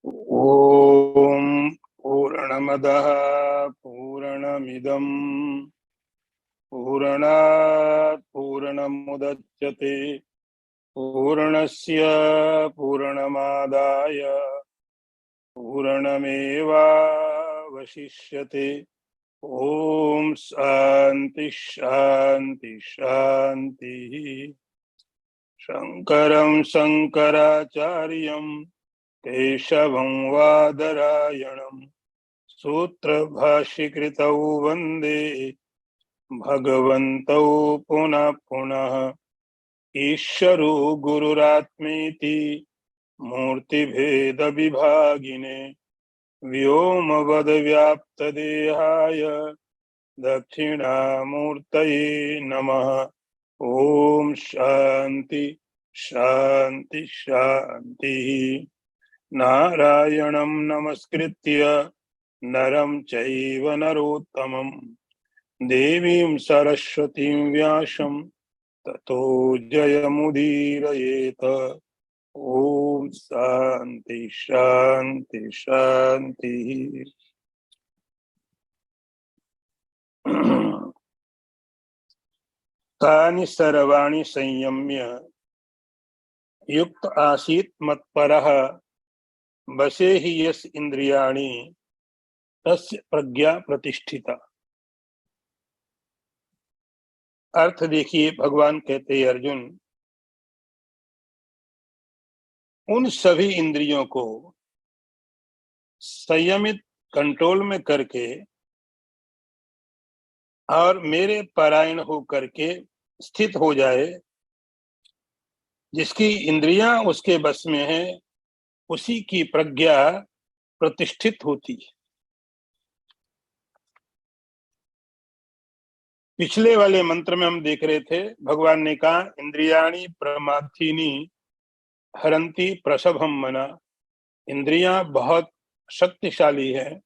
ओम पूर्णमदः पूर्णमिदं पूर्णात् पूर्णमुदच्यते पूर्णस्य पूर्णमादाय पूर्णमेवावशिष्यते। ओम शांति शांति शांति। शंकरं शंकराचार्यं केशवं वादरायणं सूत्रभाष्यकृतौ वन्दे भगवन्तौ पुनः पुनः। ईश्वरो गुरुरात्मेति मूर्तिभेद विभागिने व्योमवद्व्याप्तदेहाय दक्षिणामूर्तये नमः। ओम शांति शांति शांति। नारायणं नमस्कृत्य नरं चैव नरोत्तमं देवीं सरस्वतीं व्यासं ततो जयमुदीरयेत। ओम शांति शांति शांति। तानि सर्वाणि संयम्य युक्त आसीत् मत्परः बसे ही यस् इंद्रियाणि तस्य प्रज्ञा प्रतिष्ठिता। अर्थ देखिए, भगवान कहते हैं अर्जुन, उन सभी इंद्रियों को संयमित कंट्रोल में करके और मेरे परायण हो करके स्थित हो जाए, जिसकी इंद्रियां उसके बस में है, उसी की प्रज्ञा प्रतिष्ठित होती है। पिछले वाले मंत्र में हम देख रहे थे, भगवान ने कहा इंद्रियाणि प्रमाथीनि हरंती प्रसभम मना। इंद्रियां बहुत शक्तिशाली है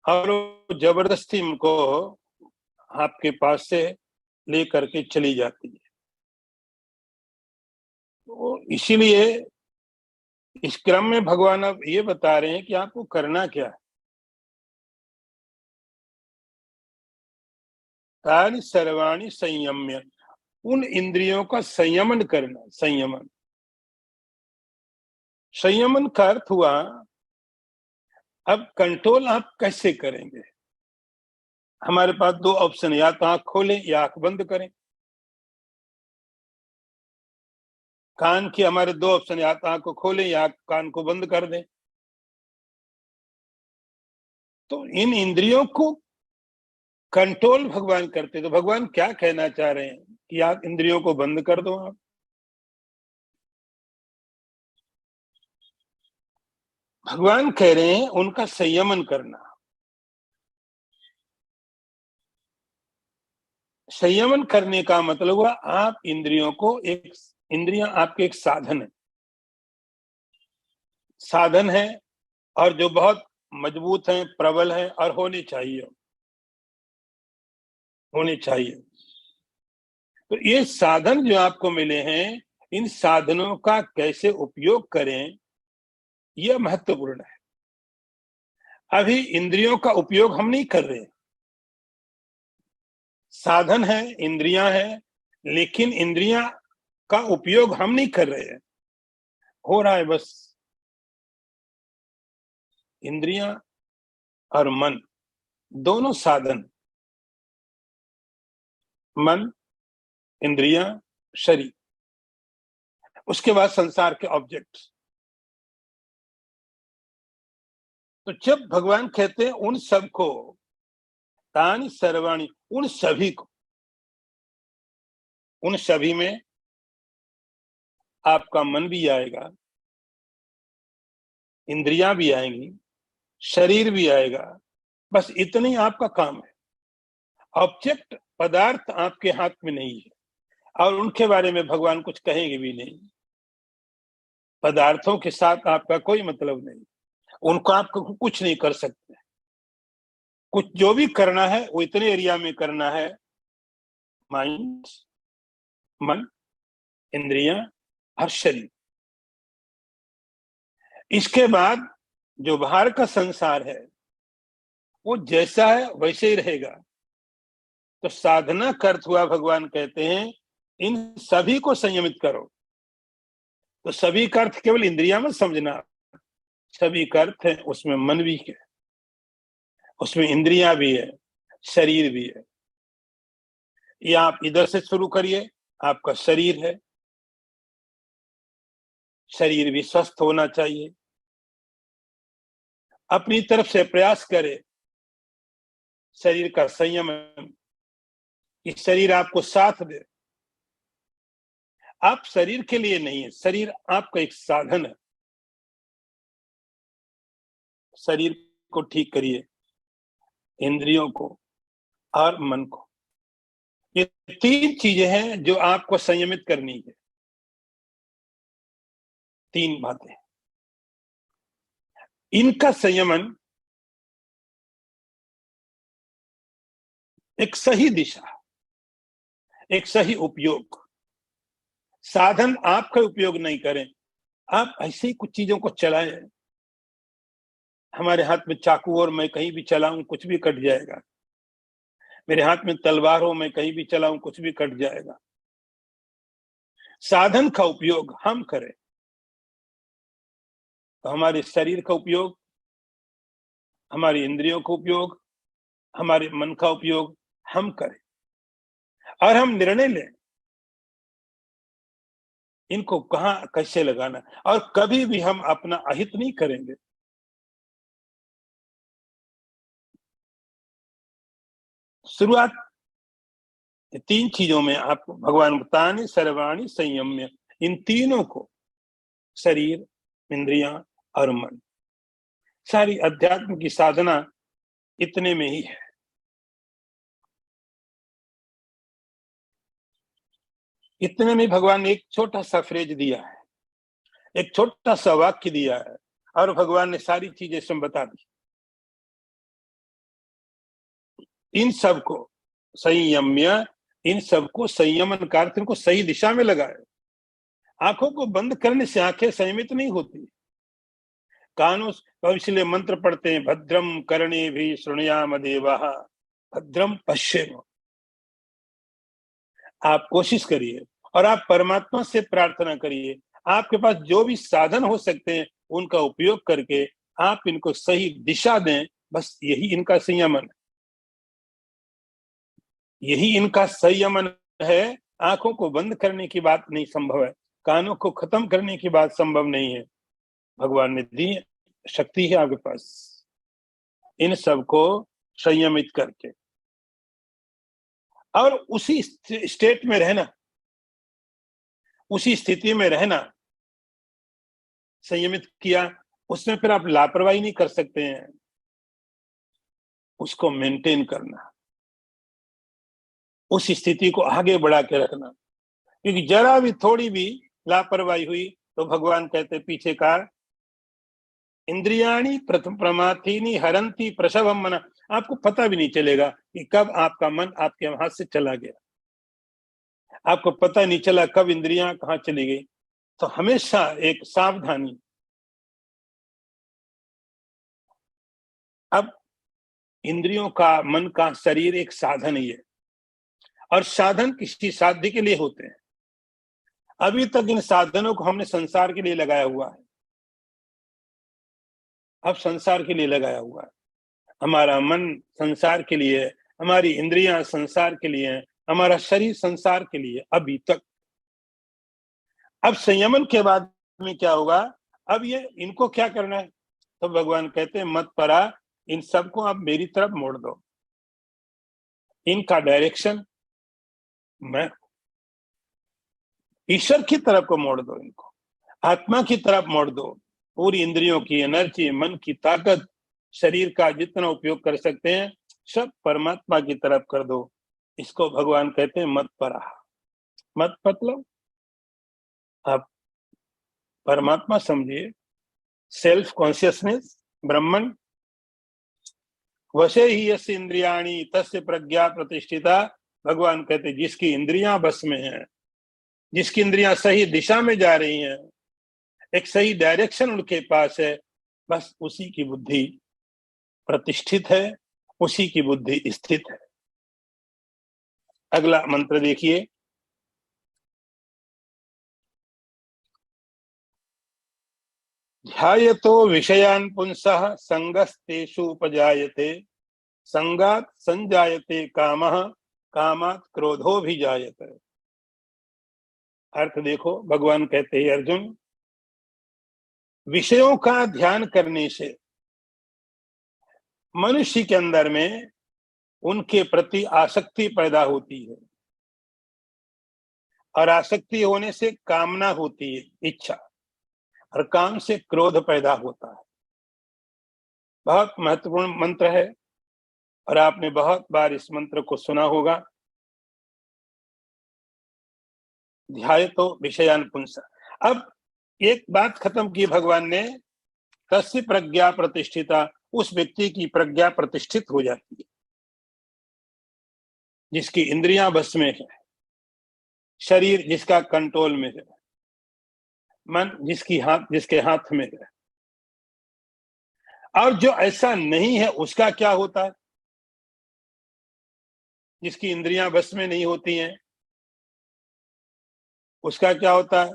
और जबरदस्ती उनको आपके पास से लेकर के चली जाती है। तो इसीलिए इस क्रम में भगवान अब ये बता रहे हैं कि आपको करना क्या है। तानि सर्वाणि संयम्य, उन इंद्रियों का संयमन करना। संयमन, संयमन का अर्थ हुआ अब कंट्रोल आप कैसे करेंगे। हमारे पास दो ऑप्शन, या तो आंख खोलें या आंख बंद करें। कान के हमारे दो ऑप्शन, या तो आंख को खोलें या कान को बंद कर दें। तो इन इंद्रियों को कंट्रोल भगवान करते, तो भगवान क्या कहना चाह रहे हैं कि आप इंद्रियों को बंद कर दो। आप भगवान कह रहे हैं उनका संयमन करना। संयमन करने का मतलब हुआ आप इंद्रियों को, एक इंद्रियां आपके एक साधन है, साधन है और जो बहुत मजबूत हैं, प्रबल हैं और होने चाहिए, होने चाहिए। तो ये साधन जो आपको मिले हैं, इन साधनों का कैसे उपयोग करें, यह महत्वपूर्ण है। अभी इंद्रियों का उपयोग हम नहीं कर रहे। साधन है, इंद्रियां हैं, लेकिन इंद्रियां का उपयोग हम नहीं कर रहे हैं। हो रहा है बस। इंद्रियां और मन दोनों साधन, मन, इंद्रियां, शरीर, उसके बाद संसार के ऑब्जेक्ट। तो जब भगवान कहते हैं उन सब को, तानि सर्वाणि, उन सभी को, उन सभी में आपका मन भी आएगा, इंद्रियां भी आएंगी, शरीर भी आएगा। बस इतनी आपका काम है। ऑब्जेक्ट, पदार्थ आपके हाथ में नहीं है और उनके बारे में भगवान कुछ कहेंगे भी नहीं। पदार्थों के साथ आपका कोई मतलब नहीं, उनको आप कुछ नहीं कर सकते। कुछ जो भी करना है वो इतने एरिया में करना है, माइंड, मन, इंद्रियां और शरीर। इसके बाद जो बाहर का संसार है वो जैसा है वैसे ही रहेगा। तो साधना का अर्थ हुआ, भगवान कहते हैं इन सभी को संयमित करो। तो सभी का अर्थ केवल इंद्रिया मत समझना, सभी का अर्थ है उसमें मन भी है, उसमें इंद्रियां भी है, शरीर भी है। ये आप इधर से शुरू करिए, आपका शरीर है, शरीर भी स्वस्थ होना चाहिए। अपनी तरफ से प्रयास करें शरीर का संयम, कि शरीर आपको साथ दे। आप शरीर के लिए नहीं है, शरीर आपका एक साधन है। शरीर को ठीक करिए, इंद्रियों को और मन को। ये तीन चीजें हैं जो आपको संयमित करनी है। तीन बातें, इनका संयमन एक सही दिशा, एक सही उपयोग। साधन आपका उपयोग नहीं करें, आप ऐसे ही कुछ चीजों को चलाएं। हमारे हाथ में चाकू और मैं कहीं भी चलाऊं कुछ भी कट जाएगा। मेरे हाथ में तलवार हो, मैं कहीं भी चलाऊं कुछ भी कट जाएगा। साधन का उपयोग हम करें तो हमारे शरीर का उपयोग, हमारी इंद्रियों का उपयोग, हमारे मन का उपयोग हम करें और हम निर्णय लें इनको कहां कैसे लगाना। और कभी भी हम अपना अहित नहीं करेंगे। शुरुआत तीन चीजों में आपको भगवान बताने, सर्वाणी संयम्य, इन तीनों को, शरीर, इंद्रियां और मन, सारी अध्यात्म की साधना इतने में ही है। इतने में भगवान ने एक छोटा सा फ्रेज दिया है, एक छोटा सा वाक्य दिया है और भगवान ने सारी चीजें इसमें बता दी। इन सबको संयम्य, इन सबको संयमन का अर्थ इनको सही दिशा में लगाए। आंखों को बंद करने से आंखें संयमित नहीं होती। कानों तो इसलिए मंत्र पढ़ते हैं, भद्रम कर्णे भी शृणुयाम देवाः भद्रम पश्येम। आप कोशिश करिए और आप परमात्मा से प्रार्थना करिए, आपके पास जो भी साधन हो सकते हैं उनका उपयोग करके आप इनको सही दिशा दें। बस यही इनका संयमन है, यही इनका संयमन है। आंखों को बंद करने की बात नहीं संभव है, कानों को खत्म करने की बात संभव नहीं है। भगवान ने दी शक्ति है आपके पास, इन सबको संयमित करके और उसी स्टेट में रहना, उसी स्थिति में रहना। संयमित किया, उसमें फिर आप लापरवाही नहीं कर सकते हैं, उसको मेंटेन करना, उस स्थिति को आगे बढ़ा के रखना। क्योंकि जरा भी थोड़ी भी लापरवाही हुई तो भगवान कहते पीछे का इंद्रियाणी प्रमाथीनी हरंती प्रसवम मना, आपको पता भी नहीं चलेगा कि कब आपका मन आपके हाथ से चला गया। आपको पता नहीं चला कब इंद्रियां कहां चली गई। तो हमेशा एक सावधानी। अब इंद्रियों का, मन का, शरीर एक साधन ही है और साधन किसी साध्य के लिए होते हैं। अभी तक इन साधनों को हमने संसार के लिए लगाया हुआ है, अब संसार के लिए लगाया हुआ है। हमारा मन संसार के लिए है, हमारी इंद्रियां संसार के लिए हैं, हमारा शरीर संसार के लिए अभी तक। अब संयमन के बाद में क्या होगा, अब ये इनको क्या करना है। तो भगवान कहते हैं मत परा, इन सबको आप मेरी तरफ मोड़ दो। इनका डायरेक्शन मैं, ईश्वर की तरफ को मोड़ दो, इनको आत्मा की तरफ मोड़ दो। पूरी इंद्रियों की एनर्जी, मन की ताकत, शरीर का जितना उपयोग कर सकते हैं सब परमात्मा की तरफ कर दो। इसको भगवान कहते हैं मत परा। मत मतलब आप परमात्मा समझिए, सेल्फ कॉन्शियसनेस, ब्रह्मन। वशे ही यस्य इंद्रियाणी तस्य प्रज्ञा प्रतिष्ठिता। भगवान कहते जिसकी इंद्रियां बस में हैं, जिसकी इंद्रियां सही दिशा में जा रही हैं, एक सही डायरेक्शन उनके पास है, बस उसी की बुद्धि प्रतिष्ठित है, उसी की बुद्धि स्थित है। अगला मंत्र देखिए, ध्यायतो विषयान् पुंसः संगस्तेषु उपजायते, संगात् संजायते कामः, कामात् क्रोधोऽभिजायते। अर्थ देखो, भगवान कहते हैं अर्जुन, विषयों का ध्यान करने से मनुष्य के अंदर में उनके प्रति आसक्ति पैदा होती है, और आसक्ति होने से कामना होती है, इच्छा, और काम से क्रोध पैदा होता है। बहुत महत्वपूर्ण मंत्र है और आपने बहुत बार इस मंत्र को सुना होगा। ध्यायतो विषयान् पुंसः। अब एक बात खत्म की भगवान ने, तस्य प्रज्ञा प्रतिष्ठिता, उस व्यक्ति की प्रज्ञा प्रतिष्ठित हो जाती है जिसकी इंद्रियां बस में है, शरीर जिसका कंट्रोल में है, मन जिसके हाथ में है। और जो ऐसा नहीं है उसका क्या होता है? जिसकी इंद्रियां बस में नहीं होती हैं, उसका क्या होता है?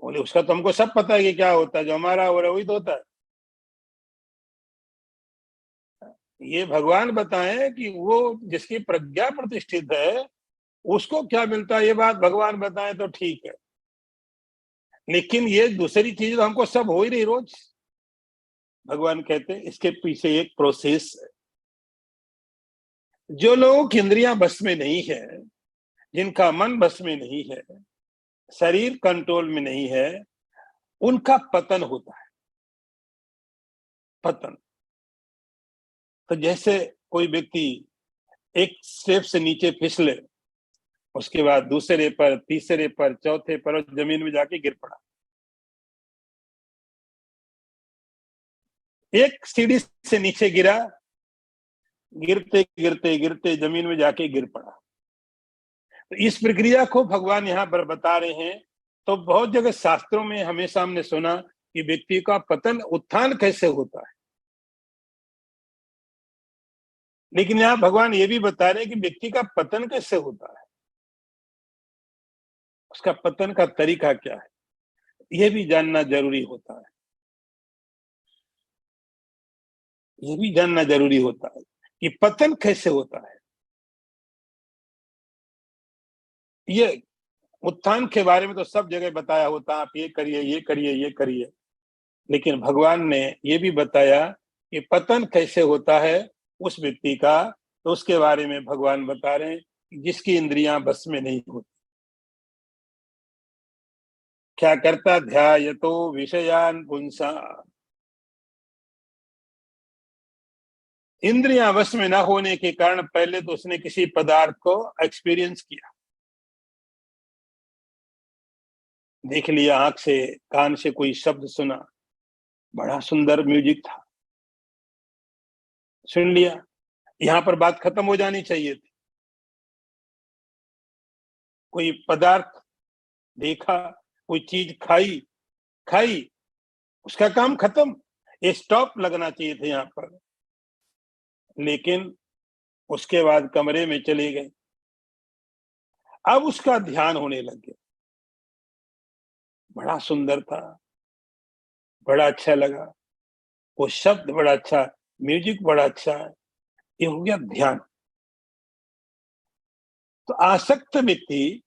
बोले उसका तो हमको सब पता है कि क्या होता है, जो हमारा हो रहा है वही तो होता है। ये भगवान बताएं कि वो जिसकी प्रज्ञा प्रतिष्ठित है उसको क्या मिलता है, ये बात भगवान बताएं तो ठीक है। लेकिन ये दूसरी चीज तो हमको सब हो ही रही रोज। भगवान कहते हैं इसके पीछे एक प्रोसेस है। जो लोगों की इंद्रियां बस में नहीं है, जिनका मन बस में नहीं है, शरीर कंट्रोल में नहीं है, उनका पतन होता है। पतन तो जैसे कोई व्यक्ति एक स्टेप से नीचे फिसले, उसके बाद दूसरे पर, तीसरे पर, चौथे पर जमीन में जाके गिर पड़ा। एक सीढ़ी से नीचे गिरा, गिरते गिरते गिरते जमीन में जाके गिर पड़ा। तो इस प्रक्रिया को भगवान यहाँ पर बता रहे हैं। तो बहुत जगह शास्त्रों में हमेशा हमने सुना कि व्यक्ति का पतन उत्थान कैसे होता है, लेकिन यहाँ भगवान ये भी बता रहे हैं कि व्यक्ति का पतन कैसे होता है, उसका पतन का तरीका क्या है, यह भी जानना जरूरी होता है। ये भी जानना जरूरी होता है कि पतन कैसे होता है। ये उत्थान के बारे में तो सब जगह बताया होता है, आप ये करिए, ये करिए, ये करिए। लेकिन भगवान ने ये भी बताया कि पतन कैसे होता है उस व्यक्ति का, तो उसके बारे में भगवान बता रहे हैं जिसकी इंद्रियां बस में नहीं होती। क्या करता? ध्यायतो विषयान् पुंसा। इंद्रियां वश में न होने के कारण पहले तो उसने किसी पदार्थ को एक्सपीरियंस किया, देख लिया आंख से, कान से कोई शब्द सुना, बड़ा सुंदर म्यूजिक था, सुन लिया, यहां पर बात खत्म हो जानी चाहिए थी। कोई पदार्थ देखा, कोई चीज खाई, खाई, उसका काम खत्म, ये स्टॉप लगना चाहिए था यहाँ पर। लेकिन उसके बाद कमरे में चले गए, अब उसका ध्यान होने लग गया। बड़ा सुंदर था, बड़ा अच्छा लगा, वो शब्द बड़ा अच्छा, म्यूजिक बड़ा अच्छा है, ये हो गया ध्यान। तो आसक्त व्यक्ति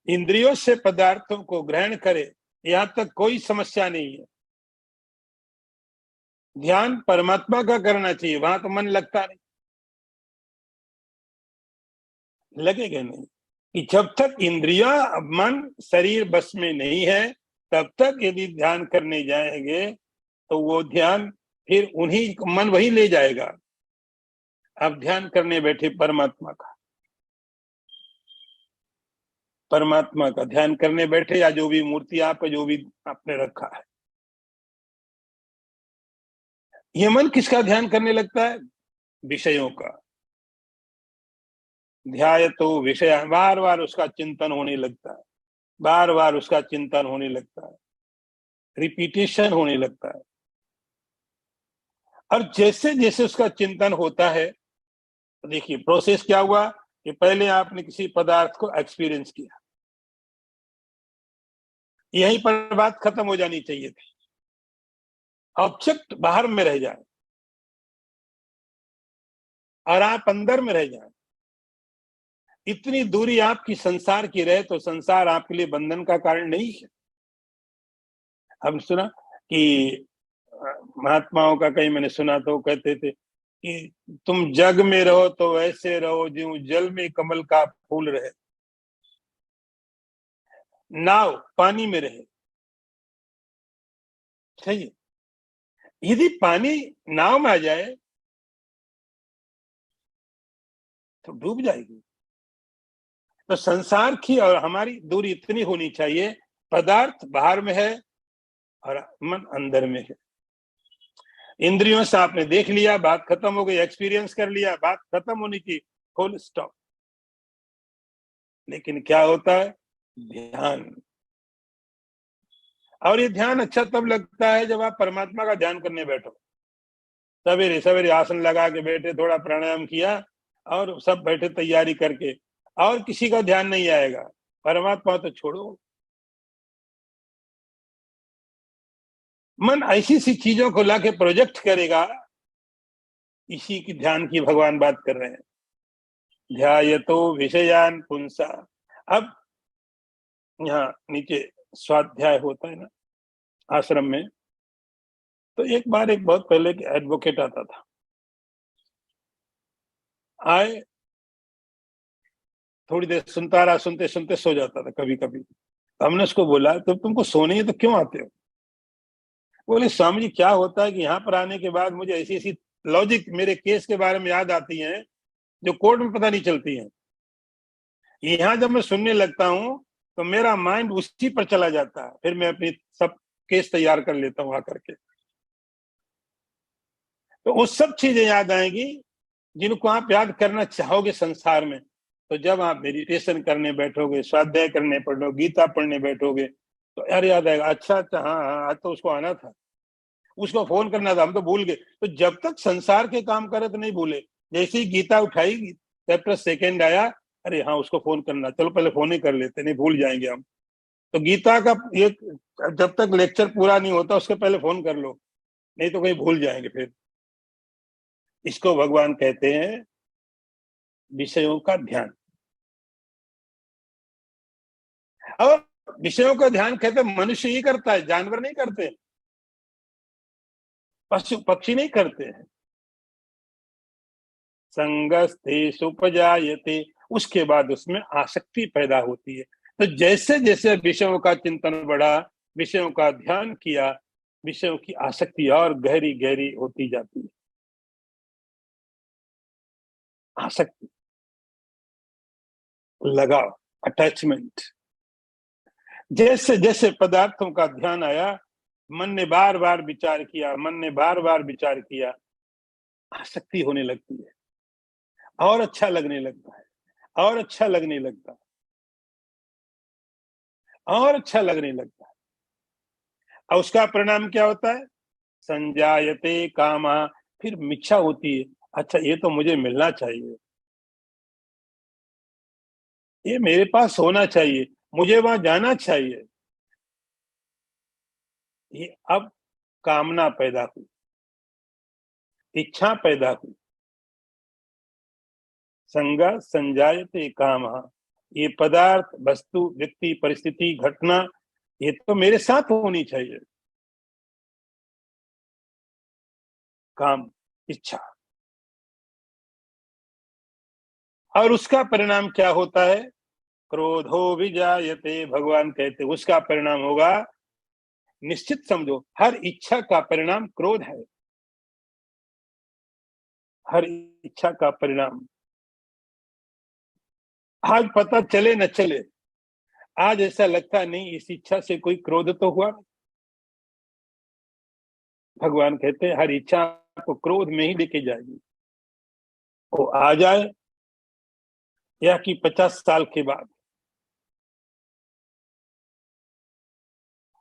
इंद्रियों से पदार्थों को ग्रहण करे, यहां तक कोई समस्या नहीं है। ध्यान परमात्मा का करना चाहिए, वहां तो मन लगता नहीं, लगेगा नहीं। कि जब तक इंद्रिया, मन, शरीर बस में नहीं है, तब तक यदि ध्यान करने जाएंगे तो वो ध्यान फिर उन्हीं मन वही ले जाएगा। आप ध्यान करने बैठे परमात्मा का, परमात्मा का ध्यान करने बैठे, या जो भी मूर्ति आप जो भी आपने रखा है, ये मन किसका ध्यान करने लगता है? विषयों का। ध्याय तो विषय, बार बार उसका चिंतन होने लगता है, बार बार उसका चिंतन होने लगता है। रिपीटेशन होने लगता है। और जैसे जैसे उसका चिंतन होता है, तो देखिए प्रोसेस क्या हुआ कि पहले आपने किसी पदार्थ को एक्सपीरियंस किया, यहीं पर बात खत्म हो जानी चाहिए थी। ऑब्जेक्ट बाहर में रह जाए और आप अंदर में रह जाए, इतनी दूरी आपकी संसार की रहे तो संसार आपके लिए बंधन का कारण नहीं है। हम सुना कि महात्माओं का कहीं मैंने सुना तो कहते थे कि तुम जग में रहो तो ऐसे रहो जो जल में कमल का फूल रहे, नाव पानी में रहे। सही है, यदि पानी नाव में आ जाए तो डूब जाएगी। तो संसार की और हमारी दूरी इतनी होनी चाहिए, पदार्थ बाहर में है और मन अंदर में है। इंद्रियों से आपने देख लिया, बात खत्म हो गई, एक्सपीरियंस कर लिया, बात खत्म होने की, फुल स्टॉप। लेकिन क्या होता है? ध्यान। और ये ध्यान अच्छा तब लगता है जब आप परमात्मा का ध्यान करने बैठो। सवेरे सवेरे आसन लगा के बैठे, थोड़ा प्राणायाम किया और सब बैठे तैयारी करके, और किसी का ध्यान नहीं आएगा, परमात्मा तो छोड़ो। मन ऐसी सी चीजों को लाके प्रोजेक्ट करेगा, इसी की ध्यान की भगवान बात कर रहे हैं। ध्यायतो विषयान पुंसा। अब यहाँ नीचे स्वाध्याय होता है ना आश्रम में, तो एक बार एक बहुत पहले एक एडवोकेट आता था, आए, थोड़ी देर सुनता रहा, सुनते सुनते सो जाता था कभी कभी। हमने उसको बोला तो तुमको सोने है तो क्यों आते हो? बोले स्वामी जी क्या होता है कि यहाँ पर आने के बाद मुझे ऐसी ऐसी लॉजिक मेरे केस के बारे में याद आती हैं जो कोर्ट में पता नहीं चलती हैं। यहाँ जब मैं सुनने लगता हूँ तो मेरा माइंड उसी पर चला जाता है, फिर मैं अपनी सब केस तैयार कर लेता हूँ आकर के। तो वो सब चीजें याद आएंगी जिनको आप याद करना चाहोगे संसार में। तो जब आप मेडिटेशन करने बैठोगे, स्वाध्याय करने बैठोगे, गीता पढ़ने बैठोगे, तो यार याद आएगा, अच्छा अच्छा, हाँ हाँ, आज तो उसको आना था, उसको फोन करना था, हम तो भूल गए। तो जब तक संसार के काम करे तो नहीं भूले। जैसे ही गीता उठाई, चैप्टर सेकेंड आया, अरे हाँ उसको फोन करना, चलो पहले फोन ही कर लेते, नहीं भूल जाएंगे हम। तो गीता का एक, जब तक लेक्चर पूरा नहीं होता उसके पहले फोन कर लो, नहीं तो कहीं भूल जाएंगे फिर। इसको भगवान कहते हैं विषयों का ध्यान। और विषयों का ध्यान कहते मनुष्य ही करता है, जानवर नहीं करते, पशु पक्षी नहीं करते हैं। संगस्ते सुपजायते, उसके बाद उसमें आसक्ति पैदा होती है। तो जैसे जैसे विषयों का चिंतन बढ़ा, विषयों का ध्यान किया, विषयों की आसक्ति और गहरी गहरी होती जाती है। आसक्ति, लगाव, अटैचमेंट। जैसे जैसे पदार्थों का ध्यान आया, मन ने बार बार विचार किया, मन ने बार बार विचार किया, आसक्ति होने लगती है, और अच्छा लगने लगता है, और अच्छा लगने लगता है, और अच्छा लगने लगता है। और उसका परिणाम क्या होता है? संजायते कामा, फिर इच्छा होती है, अच्छा ये तो मुझे मिलना चाहिए, ये मेरे पास होना चाहिए, मुझे वहां जाना चाहिए। ये अब कामना पैदा हुई, इच्छा पैदा हुई। संगा संजायते काम, ये पदार्थ, वस्तु, व्यक्ति, परिस्थिति, घटना, ये तो मेरे साथ होनी चाहिए। काम, इच्छा। और उसका परिणाम क्या होता है? क्रोधो विजायते, भगवान कहते उसका परिणाम होगा, निश्चित समझो, हर इच्छा का परिणाम क्रोध है। हर इच्छा का परिणाम, आज पता चले न चले, आज ऐसा लगता नहीं इस इच्छा से कोई क्रोध तो हुआ। भगवान कहते हैं हर इच्छा को क्रोध में ही लेके जाएगी। वो आ जाए या कि 50 साल के बाद,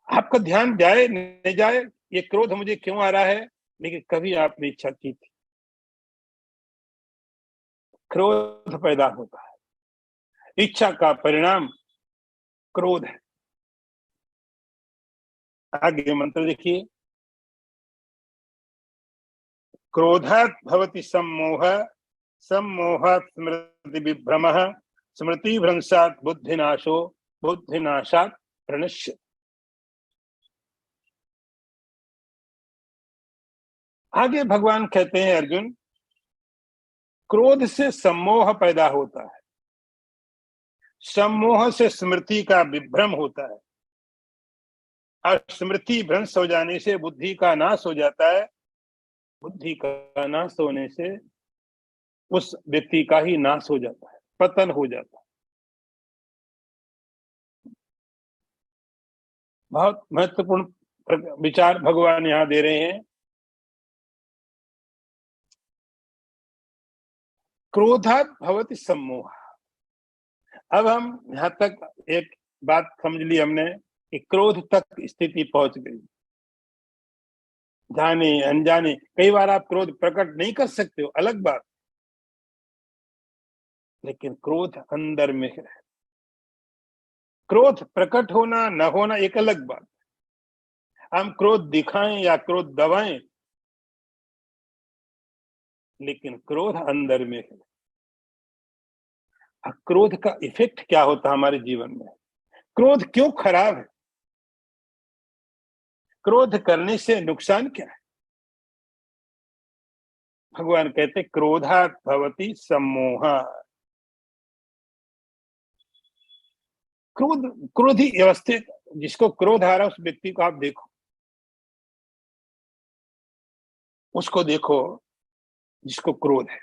आपका ध्यान जाए नहीं जाए, ये क्रोध मुझे क्यों आ रहा है, लेकिन कभी आपने इच्छा की थी, क्रोध पैदा होता है। इच्छा का परिणाम क्रोध है। आगे मंत्र देखिए, क्रोधात् भवति सम्मोह, सम्मोहात् स्मृति विभ्रमः, स्मृति भ्रंशात् बुद्धिनाशो, बुद्धिनाशात् प्रणश्य। आगे भगवान कहते हैं, अर्जुन, क्रोध से सम्मोह पैदा होता है, सम्मोह से स्मृति का विभ्रम होता है, और स्मृति भ्रंश हो जाने से बुद्धि का नाश हो जाता है, बुद्धि का नाश होने से उस व्यक्ति का ही नाश हो जाता है, पतन हो जाता है। बहुत महत्वपूर्ण विचार भगवान यहां दे रहे हैं। क्रोधात् भवति सम्मोह। अब हम यहां तक एक बात समझ ली हमने कि क्रोध तक स्थिति पहुंच गई, जाने अनजाने। कई बार आप क्रोध प्रकट नहीं कर सकते हो, अलग बात, लेकिन क्रोध अंदर में है। क्रोध प्रकट होना न होना एक अलग बात, हम क्रोध दिखाएं या क्रोध दबाएं, लेकिन क्रोध अंदर में है। क्रोध का इफेक्ट क्या होता है हमारे जीवन में, क्रोध क्यों खराब है, क्रोध करने से नुकसान क्या है। भगवान कहते क्रोधात् भवति सम्मोह। क्रोध, क्रोधी व्यवस्थित, जिसको क्रोध आ रहा है उस व्यक्ति को आप देखो, उसको देखो जिसको क्रोध है,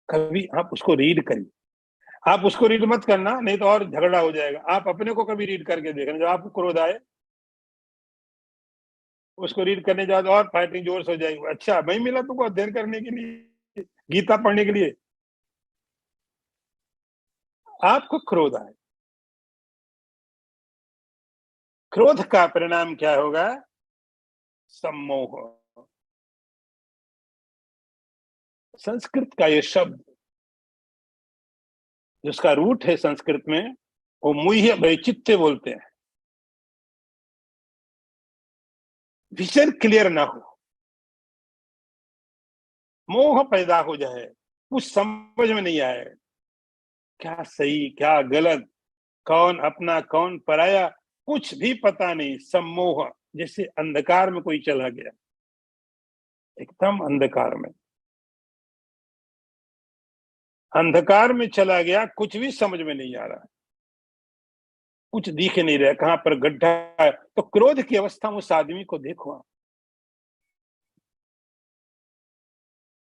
कभी आप उसको रीड करिए। आप उसको रीड मत करना, नहीं तो और झगड़ा हो जाएगा। आप अपने को कभी रीड करके देखना, जब आपको क्रोध आए उसको रीड करने जाओ तो और फाइटिंग जोर से हो जाएगी। अच्छा, मैं मिला तुमको अध्ययन करने के लिए, गीता पढ़ने के लिए। आपको क्रोध आए, क्रोध का परिणाम क्या होगा, सम्मोह। संस्कृत का ये शब्द जिसका रूट है संस्कृत में, वो मुह्य वैचित्य बोलते हैं। विजन क्लियर ना हो, मोह पैदा हो जाए, कुछ समझ में नहीं आए, क्या सही क्या गलत, कौन अपना कौन पराया, कुछ भी पता नहीं, सम्मोह। जैसे अंधकार में कोई चला गया, एकदम अंधकार में, अंधकार में चला गया, कुछ भी समझ में नहीं आ रहा, कुछ दिख नहीं रहा, कहां पर गड्ढा है। तो क्रोध की अवस्था में उस आदमी को देखो आप,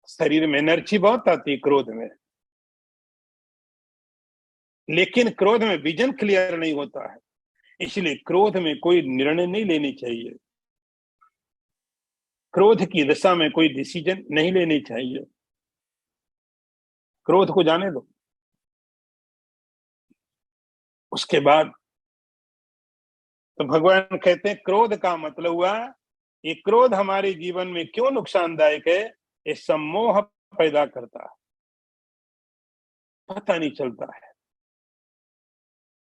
शरीर में एनर्जी बहुत आती है क्रोध में, लेकिन क्रोध में विजन क्लियर नहीं होता है। इसलिए क्रोध में कोई निर्णय नहीं लेनी चाहिए, क्रोध की दशा में कोई डिसीजन नहीं लेनी चाहिए, क्रोध को जाने दो। उसके बाद तो भगवान कहते हैं क्रोध का मतलब हुआ, ये क्रोध हमारे जीवन में क्यों नुकसानदायक है, ये सम्मोह पैदा करता है, पता नहीं चलता है।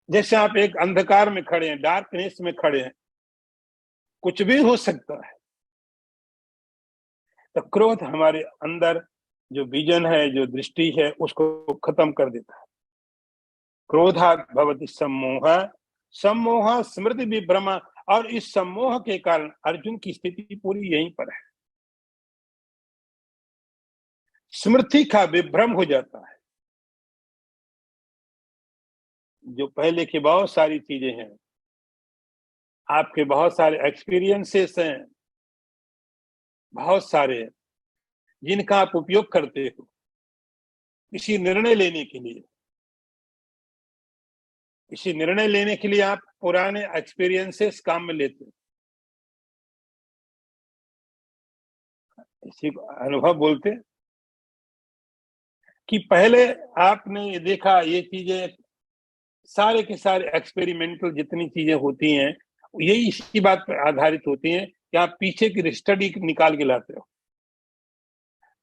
जैसे आप एक अंधकार में खड़े हैं, डार्कनेस में खड़े हैं, कुछ भी हो सकता है। तो क्रोध हमारे अंदर जो विजन है, जो दृष्टि है, उसको खत्म कर देता है। क्रोधात् भवति सम्मोह, सम्मोह स्मृति विभ्रम। और इस सम्मोह के कारण अर्जुन की स्थिति पूरी यहीं पर है, स्मृति का विभ्रम हो जाता है। जो पहले की बहुत सारी चीजें हैं, आपके बहुत सारे एक्सपीरियंसेस हैं, बहुत सारे, जिनका आप उपयोग करते हो किसी निर्णय लेने के लिए, किसी निर्णय लेने के लिए आप पुराने एक्सपीरियंसेस काम में लेते हो, इसी को अनुभव बोलते हैं। कि पहले आपने ये देखा, ये चीजें सारे के सारे एक्सपेरिमेंटल जितनी चीजें होती हैं यही इसी बात पर आधारित होती हैं कि आप पीछे की स्टडी निकाल के लाते हो,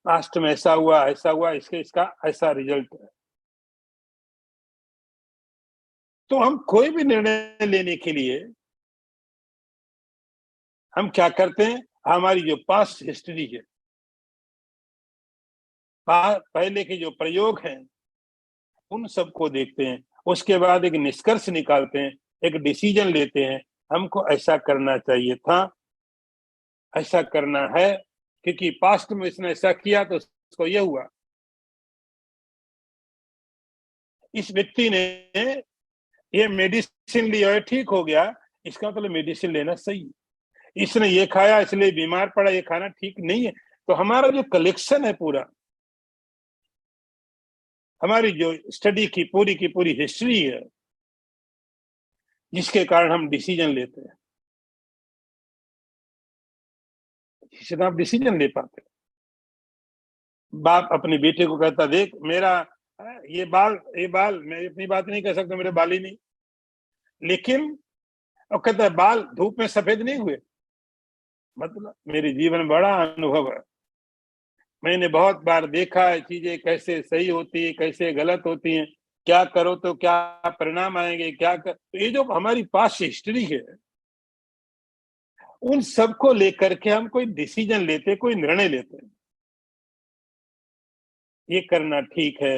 पास्ट में ऐसा हुआ, इसका ऐसा रिजल्ट है। तो हम कोई भी निर्णय लेने के लिए हम क्या करते हैं, हमारी जो पास्ट हिस्ट्री है, पहले के जो प्रयोग हैं, उन सबको देखते हैं, उसके बाद एक निष्कर्ष निकालते हैं, एक डिसीजन लेते हैं, हमको ऐसा करना चाहिए था, ऐसा करना है, क्योंकि पास्ट में इसने ऐसा किया तो उसको ये हुआ। इस व्यक्ति ने ये मेडिसिन लिया, ठीक हो गया, इसका मतलब मेडिसिन लेना सही। इसने ये खाया इसलिए बीमार पड़ा, ये खाना ठीक नहीं है। तो हमारा जो कलेक्शन है पूरा, हमारी जो स्टडी की पूरी हिस्ट्री है, जिसके कारण हम डिसीजन लेते हैं, जिससे आप डिसीजन ले पाते हैं। बाप अपने बेटे को कहता, देख मेरा ये बाल मैं अपनी बात नहीं कह सकता, मेरे बाल ही नहीं, लेकिन और कहता है बाल धूप में सफेद नहीं हुए, मतलब मेरे जीवन में बड़ा अनुभव है, मैंने बहुत बार देखा है चीजें कैसे सही होती है, कैसे गलत होती हैं, क्या करो तो क्या परिणाम आएंगे, तो ये जो हमारी पास्ट हिस्ट्री है, उन सबको लेकर के हम कोई डिसीजन लेते, कोई निर्णय लेते हैं, ये करना ठीक है,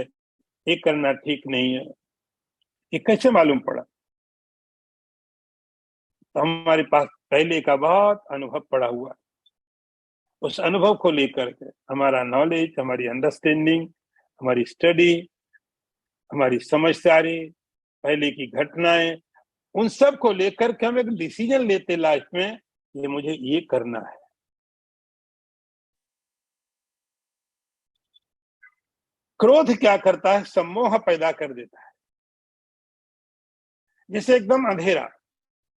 ये करना ठीक नहीं है। ये कैसे मालूम पड़ा? तो हमारे पास पहले का बहुत अनुभव पड़ा हुआ, उस अनुभव को लेकर के हमारा नॉलेज, हमारी अंडरस्टैंडिंग, हमारी स्टडी, हमारी समझदारी, पहले की घटनाएं, उन सब को लेकर के हम एक डिसीजन लेते लाइफ में, ये मुझे ये करना है। क्रोध क्या करता है? सम्मोह पैदा कर देता है, जैसे एकदम अंधेरा,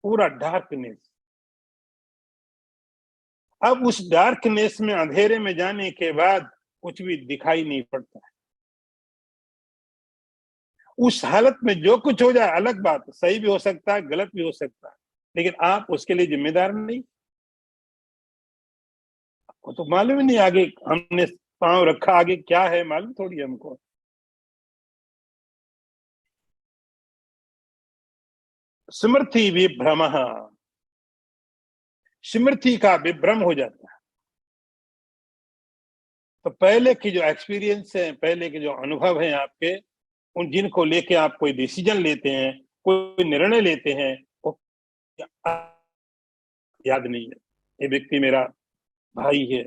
पूरा डार्कनेस। अब उस डार्कनेस में, अंधेरे में जाने के बाद कुछ भी दिखाई नहीं पड़ता है। उस हालत में जो कुछ हो जाए अलग बात, सही भी हो सकता है, गलत भी हो सकता है, लेकिन आप उसके लिए जिम्मेदार नहीं। वो तो मालूम ही नहीं आगे हमने पांव रखा, आगे क्या है मालूम थोड़ी हमको। स्मृति विभ्रम, स्मृति का विभ्रम हो जाता है। तो पहले की जो एक्सपीरियंस है, पहले के जो अनुभव हैं आपके, उन जिनको लेके आप कोई डिसीजन लेते हैं, कोई निर्णय लेते हैं, वो याद नहीं है। ये व्यक्ति मेरा भाई है,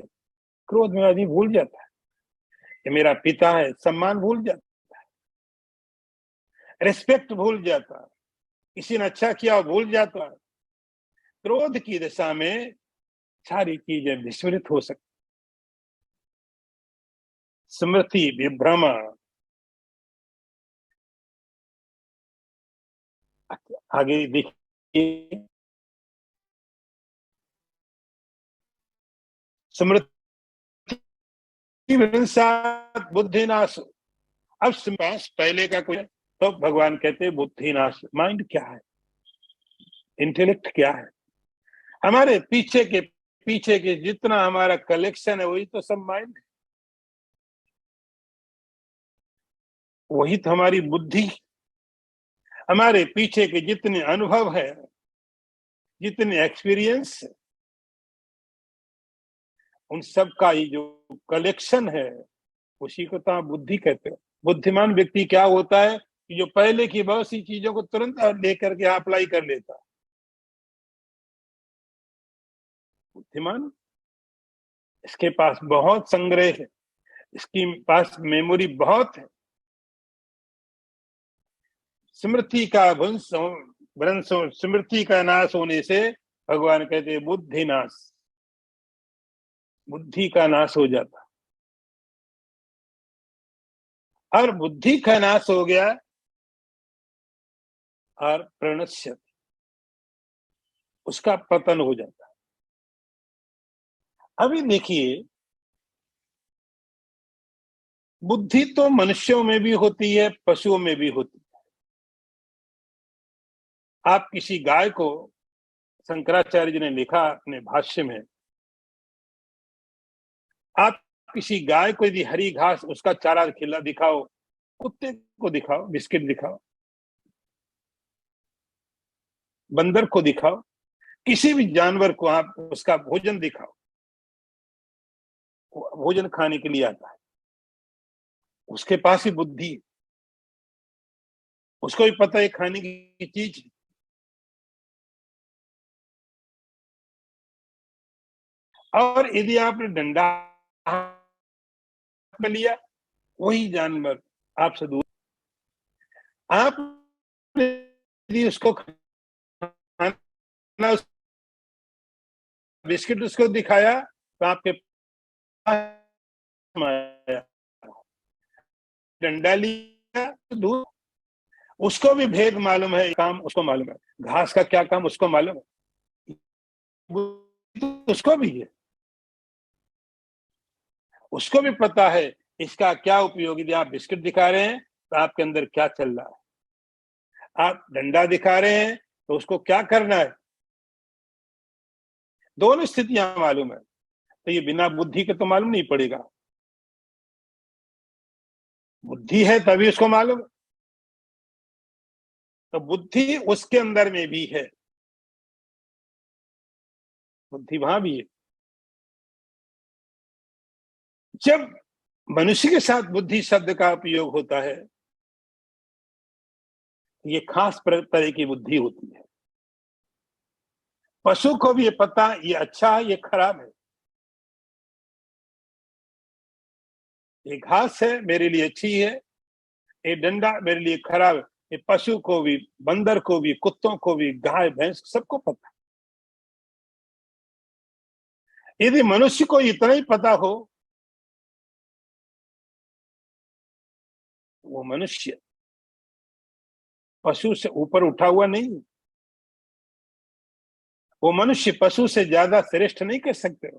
क्रोध में आदमी भूल जाता है। ये मेरा पिता है, सम्मान भूल जाता है, रिस्पेक्ट भूल जाता है, किसी ने अच्छा किया भूल जाता है। क्रोध की दशा में सारी चीजें विस्मृत हो सकती। स्मृति विभ्रम, आगे देखिए, स्मृति बुद्धिनाश। अब पहले का कोई तो भगवान कहते हैं बुद्धिनाश। माइंड क्या है? इंटेलेक्ट क्या है? हमारे पीछे के जितना हमारा कलेक्शन है, वही तो सब माइंड है, वही तो हमारी बुद्धि। हमारे पीछे के जितने अनुभव है, जितने एक्सपीरियंस है, उन सब का ही जो कलेक्शन है, उसी को तो आप बुद्धि कहते हो। बुद्धिमान व्यक्ति क्या होता है कि जो पहले की बहुत सी चीजों को तुरंत लेकर के अप्लाई कर लेता है। बुद्धिमान, इसके पास बहुत संग्रह है, इसकी पास मेमोरी बहुत है। स्मृति का भ्रंश, स्मृति का नाश होने से भगवान कहते हैं बुद्धि नाश, बुद्धि का नाश हो जाता। और बुद्धि का नाश हो गया और प्रणश्यति, उसका पतन हो जाता। अभी देखिए, बुद्धि तो मनुष्यों में भी होती है, पशुओं में भी होती है। आप किसी गाय को, शंकराचार्य जी ने लिखा अपने भाष्य में, आप किसी गाय को यदि हरी घास उसका चारा खिला दिखाओ, कुत्ते को दिखाओ, बिस्किट दिखाओ, बंदर को दिखाओ, किसी भी जानवर को आप उसका भोजन दिखाओ, भोजन खाने के लिए आता है, उसके पास ही बुद्धि है, उसको भी पता है खाने की चीज। और यदि आपने डंडा में लिया, वही जानवर आपसे दूर, आप यदि उसको खाना, बिस्किट उसको दिखाया तो आपके पास आया, डंडा लिया तो दूर, उसको भी भेद मालूम है, काम उसको मालूम है, घास का क्या काम उसको मालूम है, उसको भी है, उसको भी पता है इसका क्या उपयोग। यदि आप बिस्किट दिखा रहे हैं तो आपके अंदर क्या चल रहा है, आप डंडा दिखा रहे हैं तो उसको क्या करना है, दोनों स्थितियां मालूम है। तो ये बिना बुद्धि के तो मालूम नहीं पड़ेगा, बुद्धि है तभी उसको मालूम। तो बुद्धि उसके अंदर में भी है, बुद्धि वहां भी है। जब मनुष्य के साथ बुद्धि शब्द का उपयोग होता है, ये खास तरह की बुद्धि होती है। पशु को भी ये पता ये अच्छा है ये खराब है, ये घास है मेरे लिए अच्छी है, ये डंडा मेरे लिए खराब है। ये पशु को भी, बंदर को भी, कुत्तों को भी, गाय भैंस सबको पता है। यदि मनुष्य को इतना ही पता हो, वो मनुष्य पशु से ऊपर उठा हुआ नहीं, वो मनुष्य पशु से ज्यादा श्रेष्ठ नहीं कर सकते,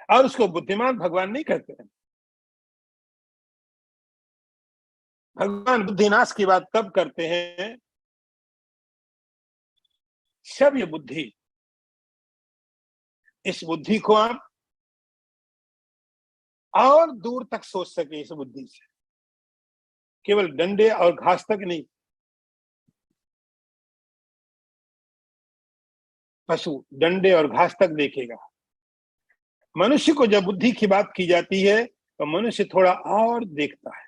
और उसको बुद्धिमान भगवान नहीं कहते हैं। भगवान बुद्धिनाश की बात तब करते हैं सब ये बुद्धि, इस बुद्धि को आप और दूर तक सोच सके, इस बुद्धि से केवल डंडे और घास तक नहीं। पशु डंडे और घास तक देखेगा, मनुष्य को जब बुद्धि की बात की जाती है तो मनुष्य थोड़ा और देखता है,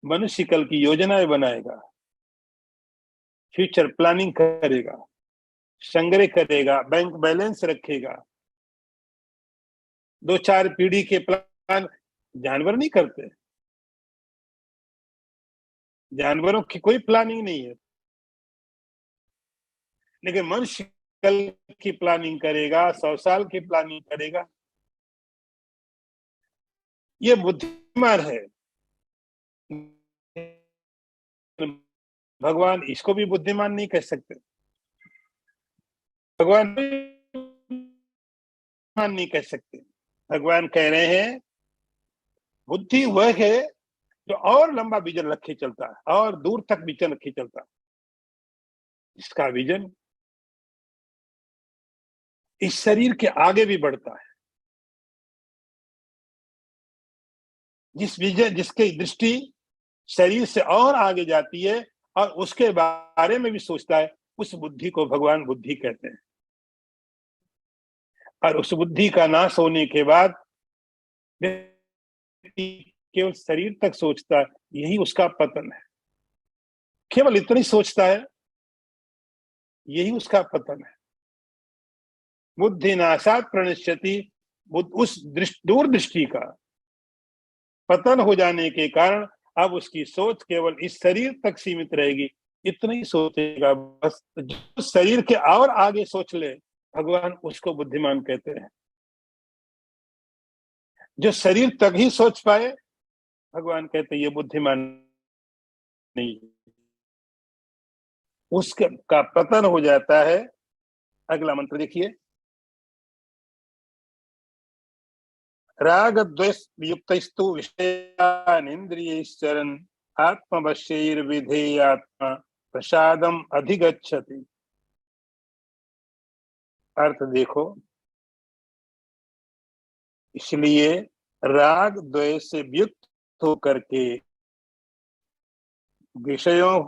मनुष्य कल की योजनाएं बनाएगा, फ्यूचर प्लानिंग करेगा, संग्रह करेगा, बैंक बैलेंस रखेगा, 2-4 पीढ़ी के प्लान जानवर नहीं करते, जानवरों की कोई प्लानिंग नहीं है, लेकिन मनुष्य कल की प्लानिंग करेगा, 100 साल की प्लानिंग करेगा। ये बुद्धिमान है। भगवान इसको भी बुद्धिमान नहीं कह सकते, भगवान नहीं कह सकते। भगवान कह रहे हैं बुद्धि वह है जो और लंबा विजन रखे चलता है, और दूर तक विजन रखे चलता है, इसका विजन इस शरीर के आगे भी बढ़ता है, जिस विजन जिसकी दृष्टि शरीर से और आगे जाती है और उसके बारे में भी सोचता है, उस बुद्धि को भगवान बुद्धि कहते हैं। और उस बुद्धि का नाश होने के बाद केवल शरीर तक सोचता है, यही उसका पतन है, केवल इतनी सोचता है, यही उसका पतन है। बुद्धि नाशात प्रणश्यति, उस दूरदृष्टि का पतन हो जाने के कारण अब उसकी सोच केवल इस शरीर तक सीमित रहेगी, इतना ही सोचेगा बस। जो शरीर के और आगे सोच ले, भगवान उसको बुद्धिमान कहते हैं। जो शरीर तक ही सोच पाए, भगवान कहते हैं ये बुद्धिमान नहीं, उसका का पतन हो जाता है। अगला मंत्र देखिए, राग द्वेष युक्तस्तु विषयान इंद्रियैश्चरन् आत्मवश्यैर्विधेयात्मा प्रसादम अधिगच्छति। अर्थ देखो, इसलिए राग द्वेष से युक्त होकर के विषयों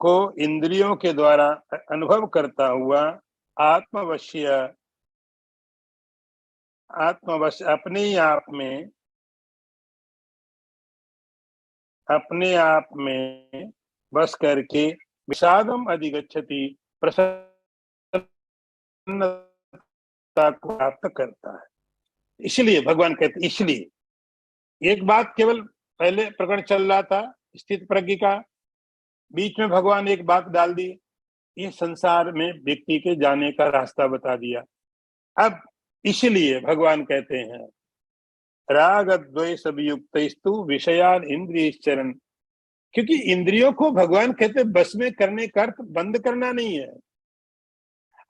को इंद्रियों के द्वारा अनुभव करता हुआ आत्मवश्य अपने आप में बस करके विषादम अधिगच्छति, प्रसन्नता को प्राप्त करता है। इसलिए भगवान कहते, इसलिए एक बात केवल पहले प्रकरण चल रहा था स्थित प्रज्ञ का, बीच में भगवान एक बात डाल दी, ये संसार में व्यक्ति के जाने का रास्ता बता दिया। अब इसलिए भगवान कहते हैं राग द्वेष अभियुक्तस्तु विषयान इंद्रियश्चरन्, क्योंकि इंद्रियों को भगवान कहते बस में करने का अर्थ बंद करना नहीं है।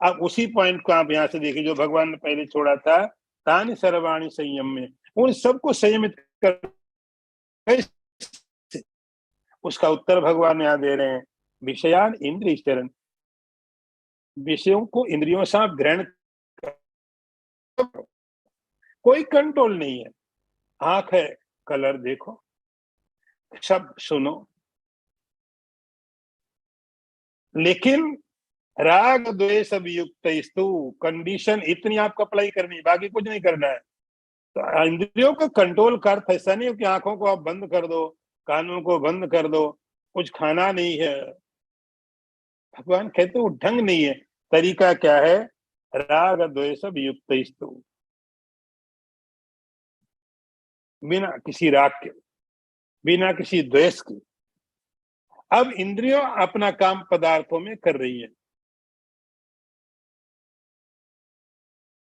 अब उसी पॉइंट को आप यहां से देखिए जो भगवान ने पहले छोड़ा था, तानि सर्वाणि संयम में, उन सबको संयमित कर, उसका उत्तर भगवान यहां दे रहे हैं विषयान इंद्रियश्चरन्, विषयों को इंद्रियों से आप ग्रहण, कोई कंट्रोल नहीं है। आंख है, कलर देखो, शब्द सुनो, लेकिन राग द्वेष अभियुक्तस्तु, कंडीशन इतनी आपको अप्लाई करनी, बाकी कुछ नहीं करना है। तो इंद्रियों का कंट्रोल का अर्थ ऐसा नहीं हो कि आंखों को आप बंद कर दो, कानों को बंद कर दो, कुछ खाना नहीं है। भगवान कहते वो ढंग नहीं है। तरीका क्या है? राग द्वेष अभियुक्तस्तु, बिना किसी राग के, बिना किसी द्वेष के। अब इंद्रियों अपना काम पदार्थों में कर रही है,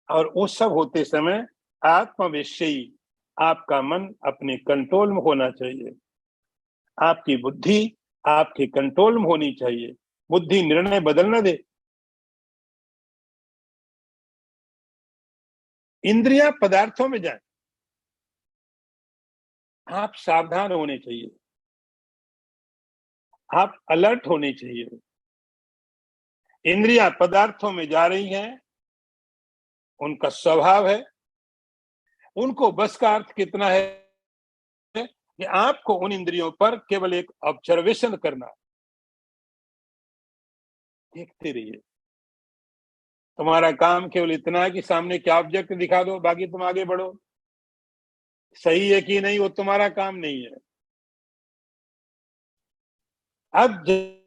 और वो सब होते समय आत्मविषयी आपका मन अपने कंट्रोल में होना चाहिए, आपकी बुद्धि आपके कंट्रोल में होनी चाहिए। बुद्धि निर्णय बदल न दे, इंद्रियां पदार्थों में जाए, आप सावधान होने चाहिए, आप अलर्ट होने चाहिए। इंद्रियां पदार्थों में जा रही हैं, उनका स्वभाव है, उनको बस का अर्थ कितना है कि आपको उन इंद्रियों पर केवल एक ऑब्जर्वेशन करना, देखते रहिए। तुम्हारा काम केवल इतना है कि सामने क्या ऑब्जेक्ट दिखा दो, बाकी तुम आगे बढ़ो। सही है कि नहीं वो तुम्हारा काम नहीं है। अब जब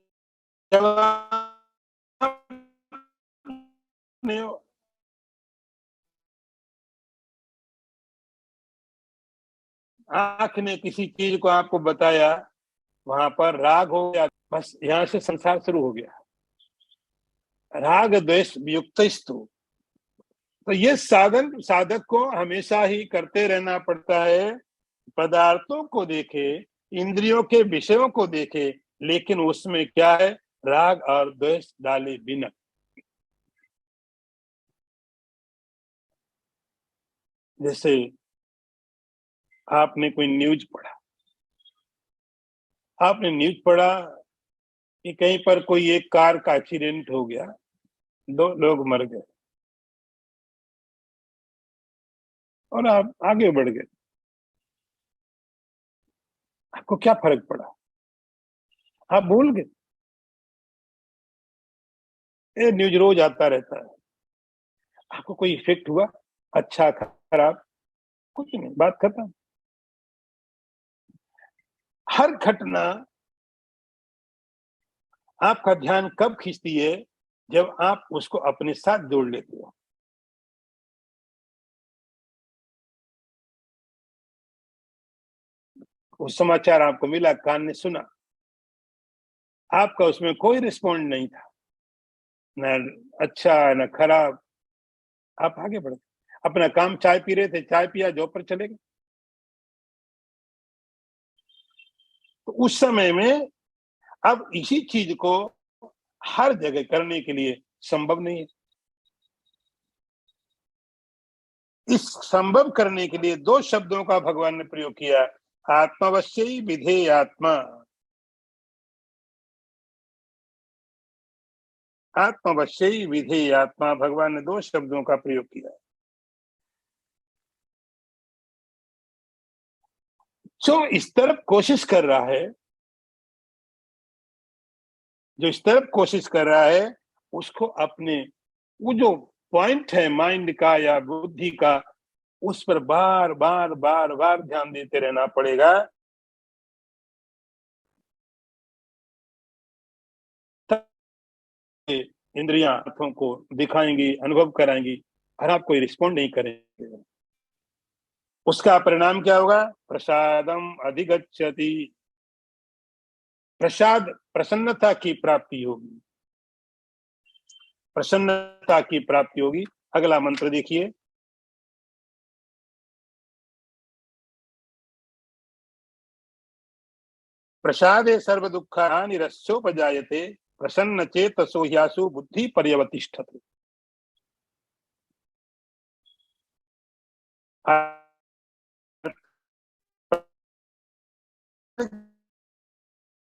आंख ने किसी चीज को आपको बताया, वहां पर राग हो गया, बस यहां से संसार शुरू हो गया। राग द्वेष युक्तस्तु, तो ये साधक को हमेशा ही करते रहना पड़ता है। पदार्थों को देखे, इंद्रियों के विषयों को देखे, लेकिन उसमें क्या है? राग और द्वेष डाले बिना। जैसे आपने कोई न्यूज पढ़ा, आपने न्यूज पढ़ा कि कहीं पर कोई एक कार का एक्सीडेंट हो गया, 2 लोग मर गए, और आप आगे बढ़ गए। आपको क्या फर्क पड़ा? आप भूल गए। ये न्यूज रोज आता रहता है, आपको कोई इफेक्ट हुआ? अच्छा खराब? कुछ नहीं, बात खत्म। हर घटना आपका ध्यान कब खींचती है? जब आप उसको अपने साथ जोड़ लेते हो। वो समाचार आपको मिला, कान ने सुना, आपका उसमें कोई रिस्पॉन्ड नहीं था, न अच्छा न खराब, आप आगे बढ़े। अपना काम, चाय पी रहे थे, चाय पिया, जॉब पर चले गए। तो उस समय में अब इसी चीज को हर जगह करने के लिए संभव नहीं है। इस संभव करने के लिए 2 शब्दों का भगवान ने प्रयोग किया, आत्मवश्यई विधेय आत्मा। आत्मवश्यई विधेय आत्मा, भगवान ने दो शब्दों का प्रयोग किया है। जो इस तरफ कोशिश कर रहा है, जो इस तरफ कोशिश कर रहा है, उसको अपने वो जो पॉइंट है माइंड का या बुद्धि का, उस पर बार बार बार बार ध्यान देते रहना पड़ेगा। इंद्रियां हाथों को दिखाएंगी, अनुभव कराएंगी, और आप कोई रिस्पॉन्ड नहीं करेंगे। उसका परिणाम क्या होगा? प्रसादम अधिगच्छति, प्रसाद प्रसन्नता की प्राप्ति होगी, प्रसन्नता की प्राप्ति होगी। अगला मंत्र देखिए, प्रसादे सर्व दुखानि रस्योपजायते, प्रसन्न चेतसो ह्यासु बुद्धि पर्यवतिष्ठते।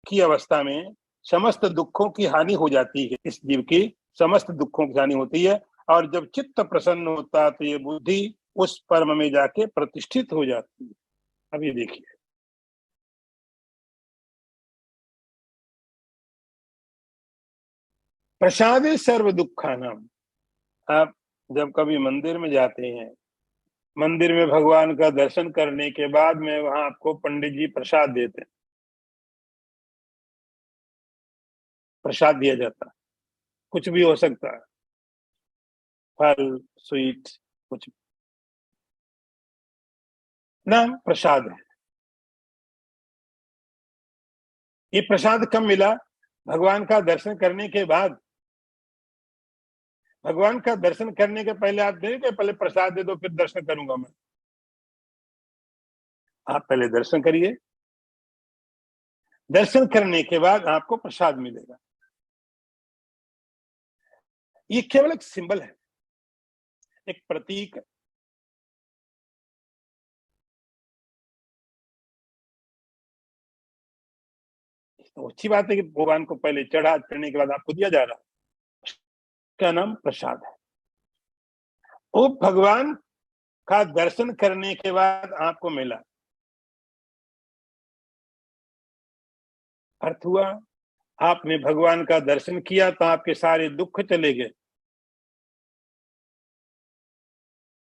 की अवस्था में समस्त दुखों की हानि हो जाती है, इस जीव की समस्त दुखों की हानि होती है। और जब चित्त प्रसन्न होता है तो ये बुद्धि उस परम में जाके प्रतिष्ठित हो जाती है। अब ये देखिए, प्रसादे सर्व दुखानाम। आप जब कभी मंदिर में जाते हैं, मंदिर में भगवान का दर्शन करने के बाद में वहां आपको पंडित जी प्रसाद देते हैं, प्रसाद दिया जाता है। कुछ भी हो सकता है, फल, स्वीट, कुछ भी, नाम प्रसाद है। ये प्रसाद कब मिला? भगवान का दर्शन करने के बाद। भगवान का दर्शन करने के पहले आप दें कि पहले प्रसाद दे दो फिर दर्शन करूंगा मैं। आप पहले दर्शन करिए, दर्शन करने के बाद आपको प्रसाद मिलेगा। ये केवल एक सिंबल है, एक प्रतीक है। तो अच्छी बात है कि भगवान को पहले चढ़ने के बाद आपको दिया जा रहा है। क्या नाम? प्रसाद है। वो भगवान का दर्शन करने के बाद आपको मिला, अर्थ हुआ आपने भगवान का दर्शन किया तो आपके सारे दुख चले गए।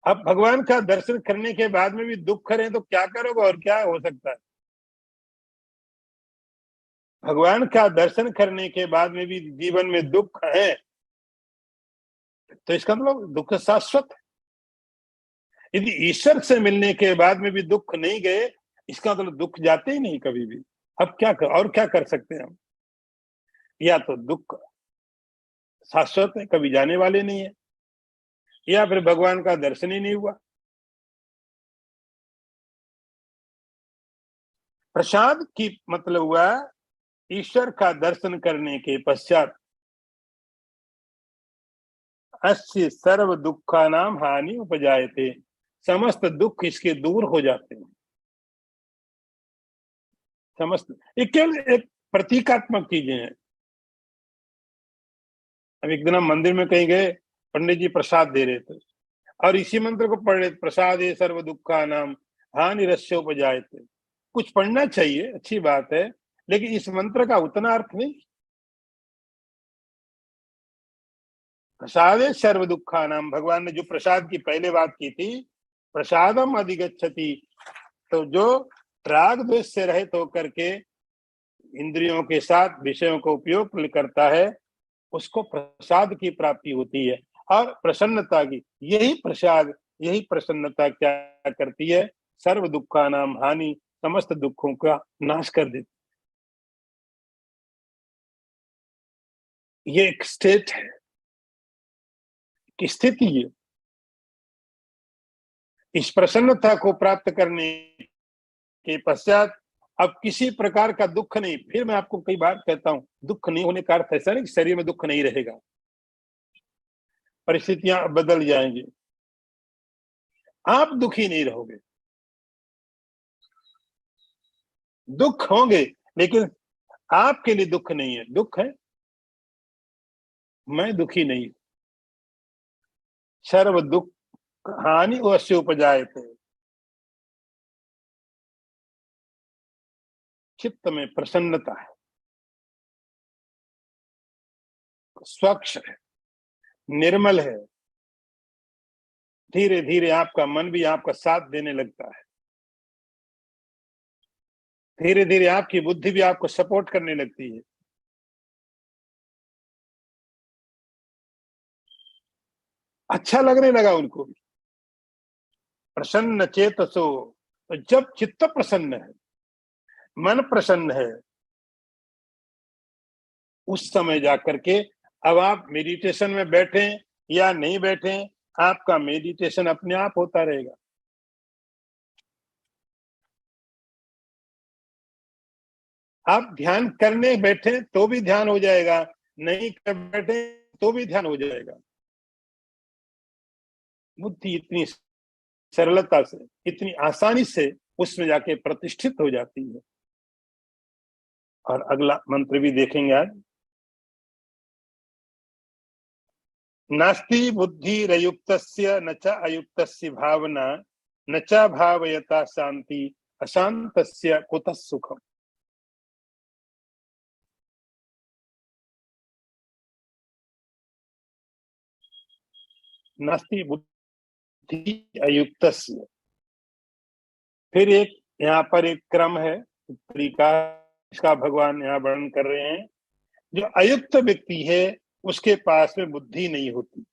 अब भगवान का दर्शन करने के बाद में भी दुख करें तो क्या करोगे और क्या हो सकता है? भगवान का दर्शन करने के बाद में भी जीवन में दुख है तो इसका मतलब दुख शाश्वत है। यदि ईश्वर से मिलने के बाद में भी दुख नहीं गए, इसका मतलब दुख जाते ही नहीं कभी भी। अब क्या कर, और क्या कर सकते हैं हम? या तो दुख शाश्वत है, कभी जाने वाले नहीं है, या फिर भगवान का दर्शन ही नहीं हुआ। प्रसाद की मतलब हुआ ईश्वर का दर्शन करने के पश्चात अस्य सर्व दुखा नाम हानि उपजाए थे, समस्त दुख इसके दूर हो जाते हैं। समस्त, ये केवल एक प्रतीकात्मक चीजें हैं। अब एक दिन हम मंदिर में कहीं गए, पंडित जी प्रसाद दे रहे थे और इसी मंत्र को पढ़ रहे, प्रसाद ये सर्व दुखा नाम हानि रस्य उपजाए थे। कुछ पढ़ना चाहिए, अच्छी बात है, लेकिन इस मंत्र का उतना अर्थ नहीं। प्रसादे सर्व दुखा नाम, भगवान ने जो प्रसाद की पहले बात की थी, प्रसादम अधिगच्छति, तो जो राग द्वेष से रहित होकर के इंद्रियों के साथ विषयों का उपयोग करता है, उसको प्रसाद की प्राप्ति होती है। और प्रसन्नता की, यही प्रसाद, यही प्रसन्नता क्या करती है? सर्व दुखा नाम हानि, समस्त दुखों का नाश कर देती। ये एक स्टेट है, कि स्थिति है। इस प्रसन्नता को प्राप्त करने के पश्चात अब किसी प्रकार का दुख नहीं। फिर मैं आपको कई बार कहता हूं, दुख नहीं होने का अर्थ ऐसा नहीं कि शरीर में दुख नहीं रहेगा, परिस्थितियां बदल जाएंगी, आप दुखी नहीं रहोगे। दुख होंगे लेकिन आपके लिए दुख नहीं है। दुख है मैं दुखी नहीं। सर्व दुख हानि अवश्य उपजाए थे। चित्त में प्रसन्नता है, स्वच्छ है, निर्मल है। धीरे धीरे आपका मन भी आपका साथ देने लगता है। धीरे धीरे आपकी बुद्धि भी आपको सपोर्ट करने लगती है। अच्छा लगने लगा उनको भी। प्रसन्न चेतसो, तो जब चित्त प्रसन्न है, मन प्रसन्न है, उस समय जाकर के अब आप मेडिटेशन में बैठे या नहीं बैठे, आपका मेडिटेशन अपने आप होता रहेगा। आप ध्यान करने बैठे तो भी ध्यान हो जाएगा, नहीं कर बैठे तो भी ध्यान हो जाएगा। बुद्धि इतनी सरलता से, इतनी आसानी से उसमें जाके प्रतिष्ठित हो जाती है। और अगला मंत्र भी देखेंगे आज। नास्ति बुद्धिरयुक्तस्य न च अयुक्तस्य भावना, न च भावयता शांति, अशांतस्य कुतः सुखम। नास्ति बुद्धि अयुक्तस्य, फिर एक यहाँ पर एक क्रम है, तरीका, इसका भगवान यहाँ वर्णन कर रहे हैं। जो अयुक्त व्यक्ति है उसके पास में बुद्धि नहीं होती,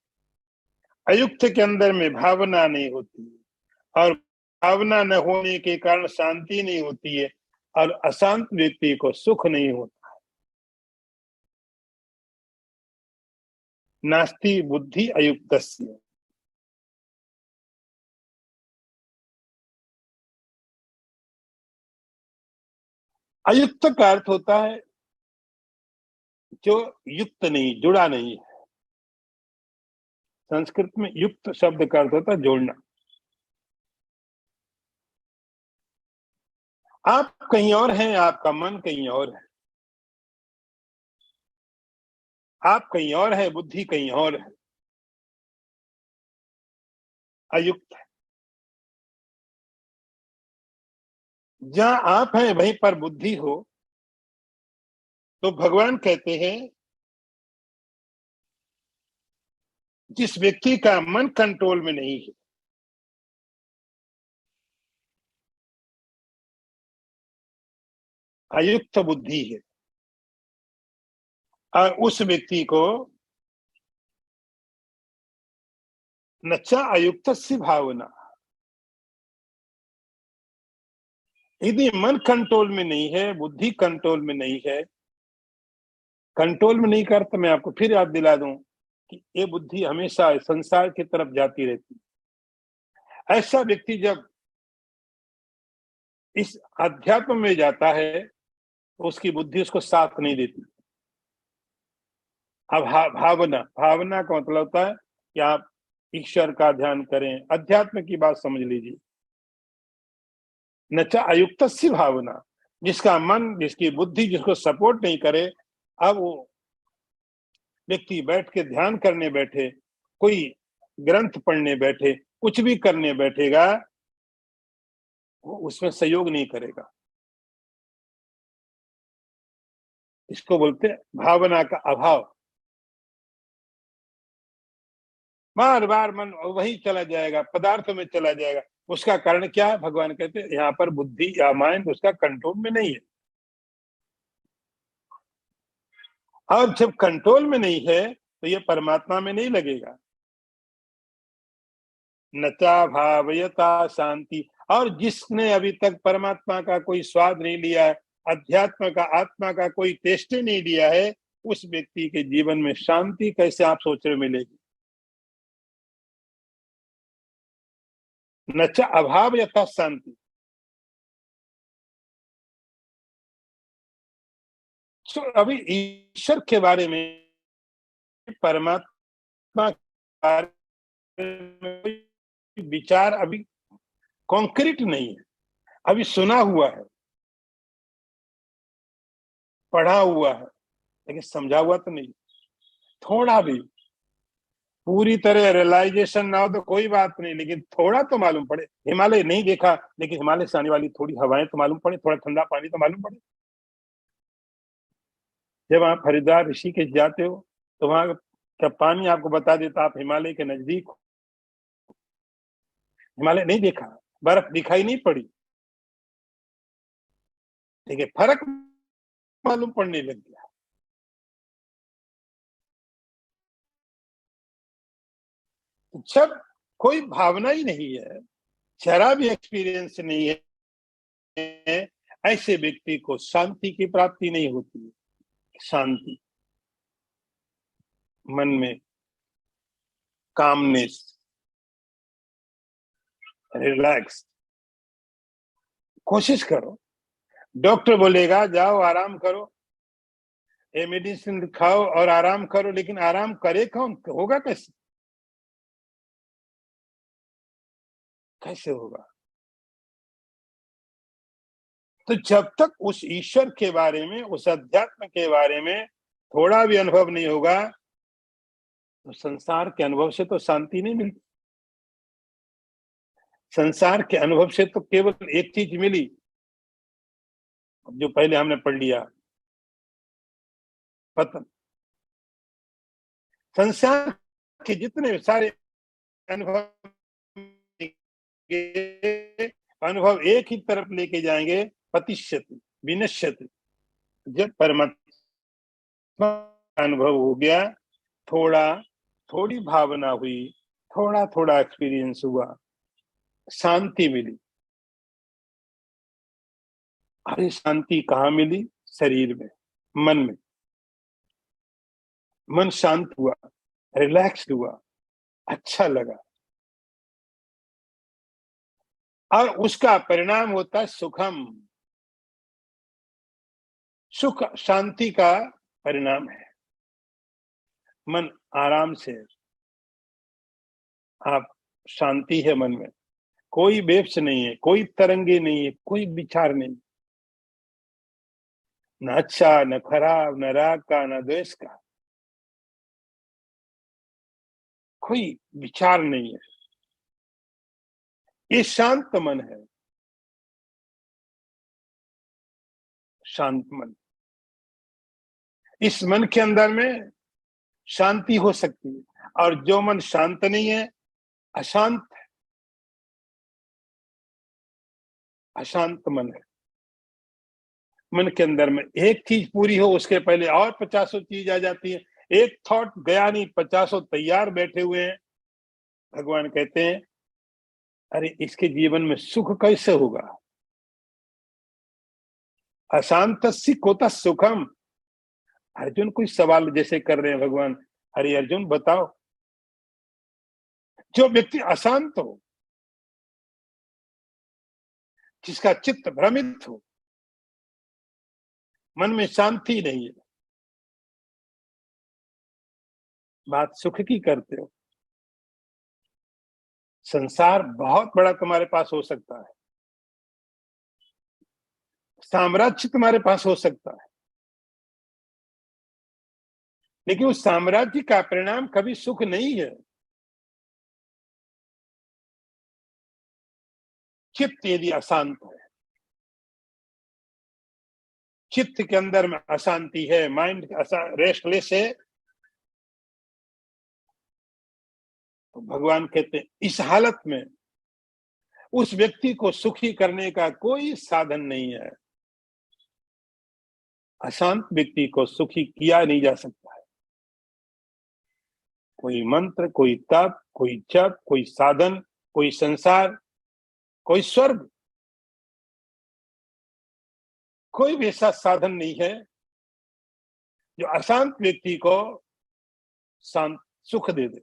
अयुक्त के अंदर में भावना नहीं होती, और भावना न होने के कारण शांति नहीं होती है, और अशांत व्यक्ति को सुख नहीं होता। नास्ति बुद्धि अयुक्तस्य। अयुक्त का अर्थ होता है जो युक्त नहीं, जुड़ा नहीं है। संस्कृत में युक्त शब्द का अर्थ होता है जोड़ना। आप कहीं और हैं, आपका मन कहीं और है, आप कहीं और है, बुद्धि कहीं और है, अयुक्त है। जहां आप हैं वहीं पर बुद्धि हो, तो भगवान कहते हैं जिस व्यक्ति का मन कंट्रोल में नहीं है, अयुक्त बुद्धि है, और उस व्यक्ति को नचा अयुक्त सी भावना, यदि मन कंट्रोल में नहीं है, बुद्धि कंट्रोल में नहीं है, कंट्रोल में नहीं कर, तो मैं आपको फिर याद दिला दूं कि ये बुद्धि हमेशा संसार की तरफ जाती रहती है। ऐसा व्यक्ति जब इस अध्यात्म में जाता है तो उसकी बुद्धि उसको साथ नहीं देती। अब भावना, भावना का मतलब होता है कि आप ईश्वर का ध्यान करें, अध्यात्म की बात समझ लीजिए। नचा अयुक्त सी भावना, जिसका मन, जिसकी बुद्धि जिसको सपोर्ट नहीं करे, अब वो व्यक्ति बैठ के ध्यान करने बैठे, कोई ग्रंथ पढ़ने बैठे, कुछ भी करने बैठेगा, वो उसमें सहयोग नहीं करेगा। इसको बोलते हैं भावना का अभाव। बार बार मन वही चला जाएगा, पदार्थों में चला जाएगा। उसका कारण क्या है? भगवान कहते हैं यहाँ पर बुद्धि या माइंड उसका कंट्रोल में नहीं है। और जब कंट्रोल में नहीं है तो ये परमात्मा में नहीं लगेगा। नचा भावयता शांति, और जिसने अभी तक परमात्मा का कोई स्वाद नहीं लिया है, अध्यात्म का, आत्मा का कोई टेस्ट ही नहीं लिया है, उस व्यक्ति के जीवन में शांति कैसे आप सोच रहे मिलेगी? नचा अभाव यथा शांति। तो अभी ईश्वर के बारे में, परमात्मा के बारे में विचार अभी कॉन्क्रीट नहीं है, अभी सुना हुआ है, पढ़ा हुआ है, लेकिन समझा हुआ तो नहीं। थोड़ा भी, पूरी तरह रियलाइजेशन ना हो तो कोई बात नहीं, लेकिन थोड़ा तो मालूम पड़े। हिमालय नहीं देखा, लेकिन हिमालय से आने वाली थोड़ी हवाएं तो मालूम पड़े, थोड़ा ठंडा पानी तो मालूम पड़े। जब आप हरिद्वार ऋषिकेश जाते हो तो वहां का पानी आपको बता देता आप हिमालय के नजदीक हो। हिमालय नहीं देखा, बर्फ दिखाई नहीं पड़ी, लेकिन फर्क मालूम पड़ने लग गया। जब कोई भावना ही नहीं है, जरा भी एक्सपीरियंस नहीं है, ऐसे व्यक्ति को शांति की प्राप्ति नहीं होती है। शांति, मन में कामनेस, रिलैक्स। कोशिश करो, डॉक्टर बोलेगा जाओ आराम करो, ये मेडिसिन खाओ और आराम करो, लेकिन आराम करे कौन, होगा कैसे? कैसे होगा? तो जब तक उस ईश्वर के बारे में, उस अध्यात्म के बारे में थोड़ा भी अनुभव नहीं होगा, तो संसार के अनुभव से तो शांति नहीं मिलती। संसार के अनुभव से तो केवल एक चीज मिली, जो पहले हमने पढ़ लिया, पतन। संसार के जितने सारे अनुभव अनुभव एक ही तरफ लेके जाएंगे, पतिष्यति विनश्यति। जब परमात्मा अनुभव हो गया, थोड़ा थोड़ी भावना हुई, थोड़ा थोड़ा एक्सपीरियंस हुआ, शांति मिली। अरे शांति कहाँ मिली? शरीर में, मन में। मन शांत हुआ, रिलैक्स हुआ, अच्छा लगा, और उसका परिणाम होता है सुखम। सुख शांति का परिणाम है। मन आराम से, आप शांति है मन में, कोई वेव्स नहीं है, कोई तरंगे नहीं है, कोई विचार नहीं, न अच्छा न खराब, न राग का न द्वेष का, कोई विचार नहीं है। ये शांत मन है, शांत मन। इस मन के अंदर में शांति हो सकती है, और जो मन शांत नहीं है, अशांत, अशांत मन है। मन के अंदर में एक चीज पूरी हो, उसके पहले और 50 चीज आ जाती है। एक थॉट गया नहीं, 50 तैयार बैठे हुए हैं। भगवान कहते हैं अरे इसके जीवन में सुख कैसे होगा? अशांत कोता सुखम। अर्जुन कोई सवाल जैसे कर रहे हैं भगवान, अरे अर्जुन बताओ, जो व्यक्ति अशांत हो, जिसका चित्त भ्रमित हो, मन में शांति नहीं है, बात सुख की करते हो। संसार बहुत बड़ा तुम्हारे पास हो सकता है, साम्राज्य तुम्हारे पास हो सकता है, लेकिन उस साम्राज्य का परिणाम कभी सुख नहीं है। चित्त यदि अशांत है, चित्त के अंदर में अशांति है, माइंड रेस्टलेस है, तो भगवान कहते हैं इस हालत में उस व्यक्ति को सुखी करने का कोई साधन नहीं है। अशांत व्यक्ति को सुखी किया नहीं जा सकता है। कोई मंत्र, कोई तप, कोई जप, कोई साधन, कोई संसार, कोई स्वर्ग, कोई भी ऐसा साधन नहीं है जो अशांत व्यक्ति को शांत सुख दे दे।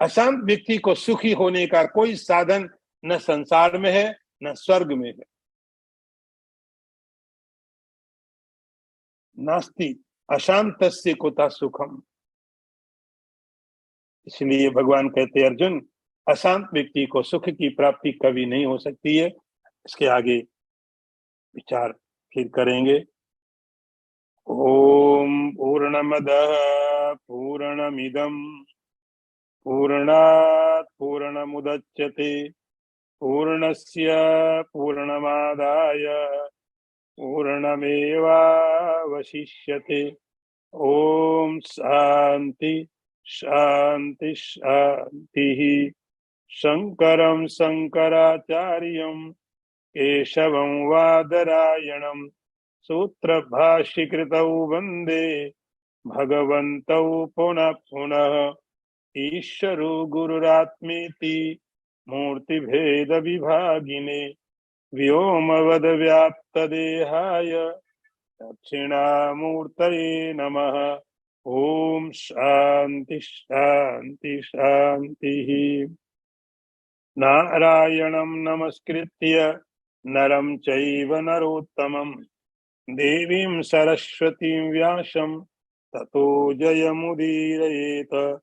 अशांत व्यक्ति को सुखी होने का कोई साधन न संसार में है, न स्वर्ग में है। नास्ति अशांतस्य कुतः सुखम। इसलिए भगवान कहते हैं अर्जुन, अशांत व्यक्ति को सुख की प्राप्ति कभी नहीं हो सकती है। इसके आगे विचार फिर करेंगे। ओम पूर्णमदः पूर्णमिदं पूर्णात् पूर्णमुदच्यते पूर्णस्य पूर्णमादाय पूर्णमेवावशिष्यते। ओम शांति शांति शांति। शंकरं शंकराचार्यं केशवं वादरायणं सूत्रभाष्यकृतौ वन्दे भगवन्तौ पुनः पुनः। ईश्वरो गुरुरात्मेति मूर्तिभेद विभागिने व्योमवद्व्याप्तदेहाय दक्षिणामूर्तये नमः। ओम शांति शांति शांति। नारायणं नमस्कृत्य नरं चैव नरोत्तमं देवीं सरस्वतीं व्यासं ततो जयमुदीरयेत।